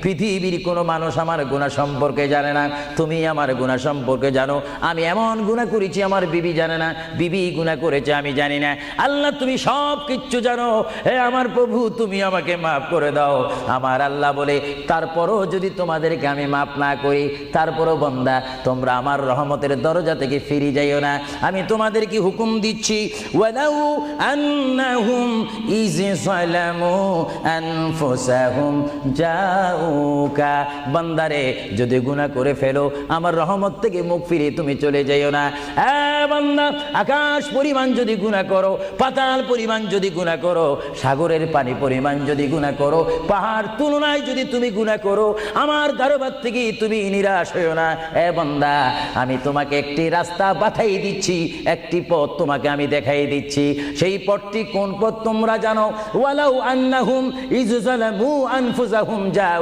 পৃথিবীর কোনো মানুষ আমার গুনাহ সম্পর্কে জানে না, তুমি আমার গুনাহ সম্পর্কে জানো। আমি এমন গুনাহ করেছি আমার বিবি জানে না, বিবি গুনাহ করেছে আমি জানি না। আল্লাহ তুমি সব কিচ্ছু জানো, হে আমার প্রভু তুমি আমাকে মাফ করে দাও। আমার আল্লাহ বলে, তারপরও যদি তোমাদেরকে আমি মাফ না করি, তারপরও বান্দা তোমরা আমার রহমতের দরজা থেকে ফিরে যাইও না। আমি তোমাদেরকে হুকুম দিচ্ছি, ওয়ালাউ আন্নাহুম ইয যালামু আনফুসাহুম জাউকা, বান্দারে যদি গুনাহ করে ফেলো আমার রহমত থেকে মুখ ফিরিয়ে তুমি চলে যাইও না। বান্দা, আকাশ পরিমাণ যদি গুনাহ করো, পাতাল পরিমাণ যদি গুনাহ করো, সাগরের পানি পরিমাণ যদি গুনাহ করো, পাহাড় তুলনায় যদি তুমি গুনাহ করো, আমার দরবার থেকে তুমি নিরাশ হইও না। বান্দা, আমি তোমাকে একটি রাস্তা বাতাই দিচ্ছি, একটি পথ তোমাকে আমি দেখাই দিচ্ছি। সেই পথটি কোন পথ তোমরা জানো? ওয়ালাউ আন্নাহুম ইয যালামু আনফুসাহুম